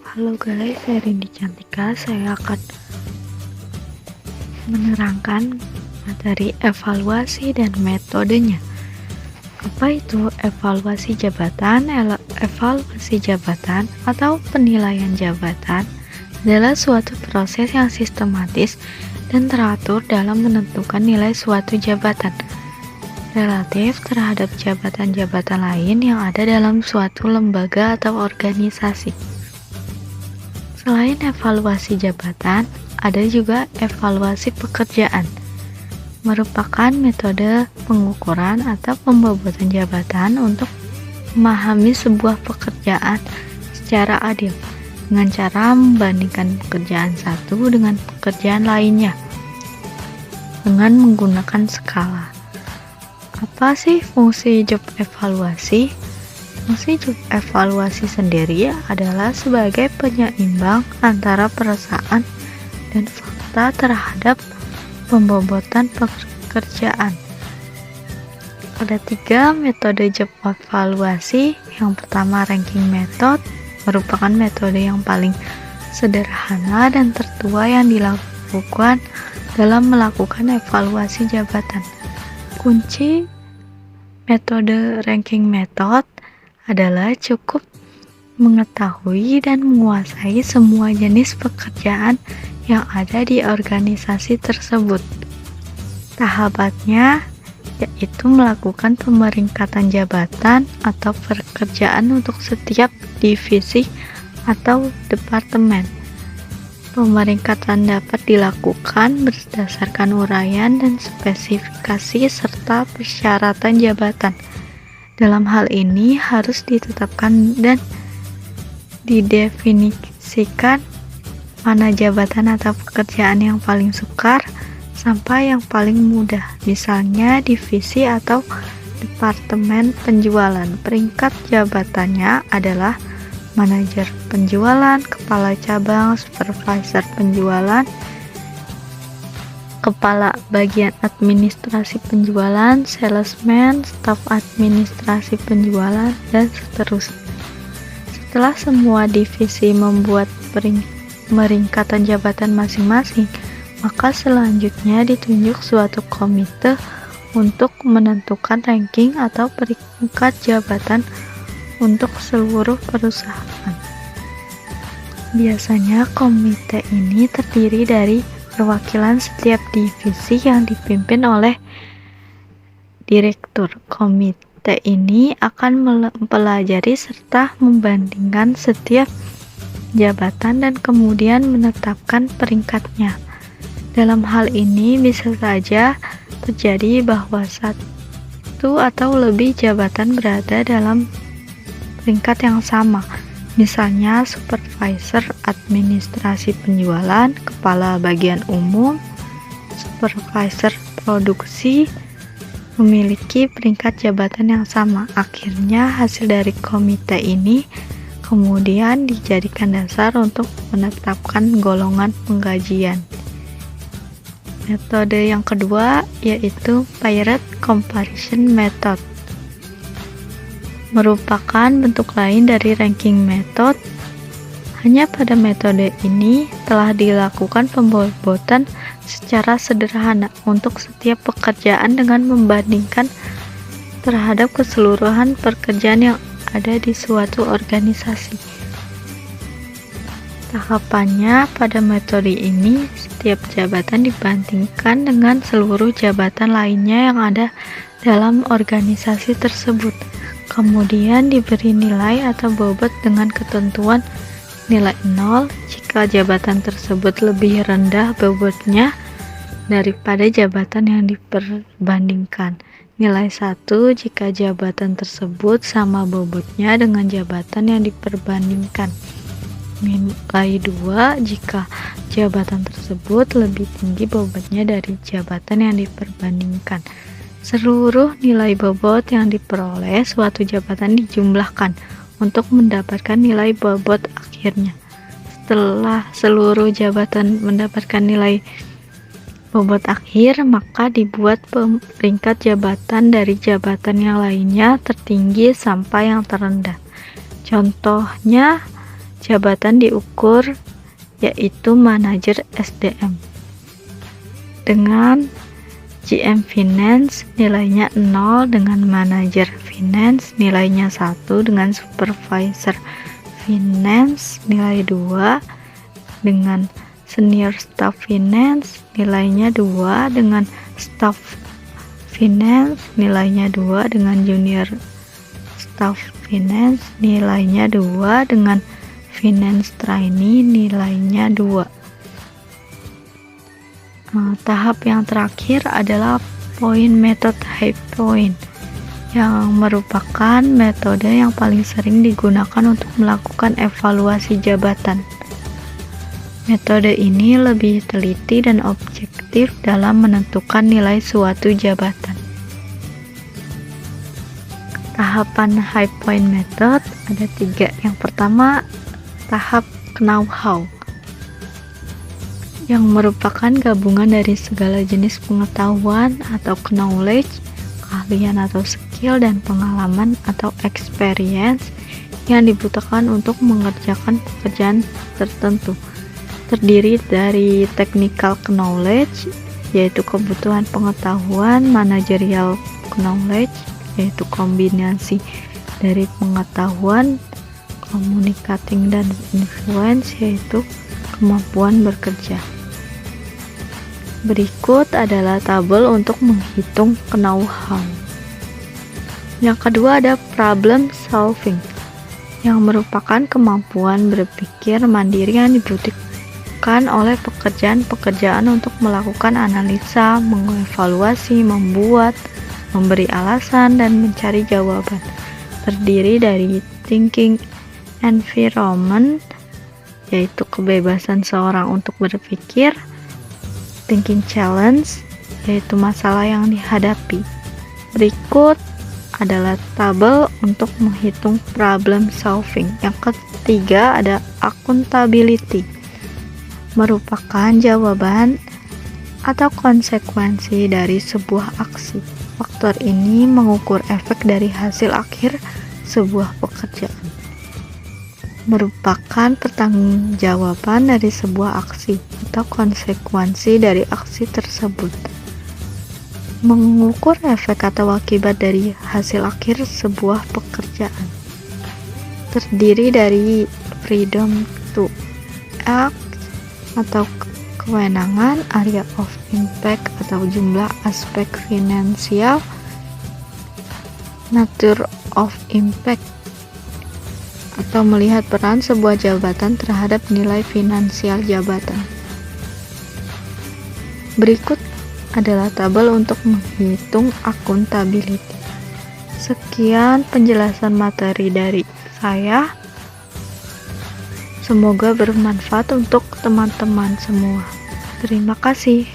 Halo guys, saya Rindy Cantika. Saya akan menerangkan materi evaluasi dan metodenya. Apa itu evaluasi jabatan? Evaluasi jabatan atau penilaian jabatan adalah suatu proses yang sistematis dan teratur dalam menentukan nilai suatu jabatan relatif terhadap jabatan-jabatan lain yang ada dalam suatu lembaga atau organisasi. Selain evaluasi jabatan, ada juga evaluasi pekerjaan, merupakan metode pengukuran atau pembobotan jabatan untuk memahami sebuah pekerjaan secara adil dengan cara membandingkan pekerjaan satu dengan pekerjaan lainnya dengan menggunakan skala. Apa sih fungsi job evaluasi? Fungsi job evaluasi sendiri adalah sebagai penyeimbang antara perasaan dan fakta terhadap pembobotan pekerjaan. Ada 3 metode job evaluasi. Yang pertama, ranking method, merupakan metode yang paling sederhana dan tertua yang dilakukan dalam melakukan evaluasi jabatan. Kunci metode ranking method adalah cukup mengetahui dan menguasai semua jenis pekerjaan yang ada di organisasi tersebut. Tahapannya yaitu melakukan pemeringkatan jabatan atau pekerjaan untuk setiap divisi atau departemen. Pemeringkatan dapat dilakukan berdasarkan uraian dan spesifikasi serta persyaratan jabatan. Dalam hal ini harus ditetapkan dan didefinisikan mana jabatan atau pekerjaan yang paling sukar sampai yang paling mudah, misalnya divisi atau departemen penjualan. Peringkat jabatannya adalah manajer penjualan, kepala cabang, supervisor penjualan, kepala bagian administrasi penjualan, salesman, staf administrasi penjualan, dan seterusnya. Setelah semua divisi membuat peringkatan jabatan masing-masing, maka selanjutnya ditunjuk suatu komite untuk menentukan ranking atau peringkat jabatan untuk seluruh perusahaan. Biasanya komite ini terdiri dari perwakilan setiap divisi yang dipimpin oleh direktur. Komite ini akan mempelajari serta membandingkan setiap jabatan dan kemudian menetapkan peringkatnya. Dalam hal ini bisa saja terjadi bahwa satu atau lebih jabatan berada dalam peringkat yang sama. Misalnya supervisor administrasi penjualan, kepala bagian umum, supervisor produksi memiliki peringkat jabatan yang sama. Akhirnya hasil dari komite ini kemudian dijadikan dasar untuk menetapkan golongan penggajian. Metode yang kedua yaitu Peer Comparison Method, merupakan bentuk lain dari ranking method. Hanya pada metode ini telah dilakukan pembobotan secara sederhana untuk setiap pekerjaan dengan membandingkan terhadap keseluruhan pekerjaan yang ada di suatu organisasi. Tahapannya pada metode ini, setiap jabatan dibandingkan dengan seluruh jabatan lainnya yang ada dalam organisasi tersebut. Kemudian diberi nilai atau bobot dengan ketentuan nilai 0 jika jabatan tersebut lebih rendah bobotnya daripada jabatan yang diperbandingkan. Nilai 1 jika jabatan tersebut sama bobotnya dengan jabatan yang diperbandingkan. Nilai 2 jika jabatan tersebut lebih tinggi bobotnya dari jabatan yang diperbandingkan. Seluruh nilai bobot yang diperoleh suatu jabatan dijumlahkan untuk mendapatkan nilai bobot akhirnya. Setelah seluruh jabatan mendapatkan nilai bobot akhir, maka dibuat peringkat jabatan dari jabatan yang lainnya tertinggi sampai yang terendah. Contohnya jabatan diukur yaitu manajer SDM. Dengan GM Finance nilainya 0, dengan manajer Finance nilainya 1, dengan supervisor Finance nilai 2, dengan senior staff Finance nilainya 2, dengan staff Finance nilainya 2, dengan junior staff Finance nilainya 2, dengan Finance trainee nilainya 2. Tahap yang terakhir adalah point method high point, yang merupakan metode yang paling sering digunakan untuk melakukan evaluasi jabatan. Metode ini lebih teliti dan objektif dalam menentukan nilai suatu jabatan. Tahapan high point method ada 3. Yang pertama, tahap know-how, yang merupakan gabungan dari segala jenis pengetahuan atau knowledge, keahlian atau skill, dan pengalaman atau experience yang dibutuhkan untuk mengerjakan pekerjaan tertentu. Terdiri dari technical knowledge, yaitu kebutuhan pengetahuan, managerial knowledge, yaitu kombinasi dari pengetahuan, communicating dan influence, yaitu kemampuan bekerja. Berikut adalah tabel untuk menghitung know-how. Yang kedua ada problem solving, yang merupakan kemampuan berpikir mandiri yang dibutuhkan oleh pekerjaan-pekerjaan untuk melakukan analisa, mengevaluasi, membuat, memberi alasan, dan mencari jawaban. Terdiri dari thinking environment, yaitu kebebasan seorang untuk berpikir, thinking challenge, yaitu masalah yang dihadapi. Berikut adalah tabel untuk menghitung problem solving. Yang ketiga ada accountability, merupakan jawaban atau konsekuensi dari sebuah aksi. Faktor ini mengukur efek dari hasil akhir sebuah pekerjaan. Merupakan pertanggungjawaban dari sebuah aksi atau konsekuensi dari aksi tersebut. Mengukur efek atau akibat dari hasil akhir sebuah pekerjaan. Terdiri dari freedom to act atau kewenangan, area of impact atau jumlah aspek finansial, nature of impact atau melihat peran sebuah jabatan terhadap nilai finansial jabatan. Berikut adalah tabel untuk menghitung accountability. Sekian penjelasan materi dari saya. Semoga bermanfaat untuk teman-teman semua. Terima kasih.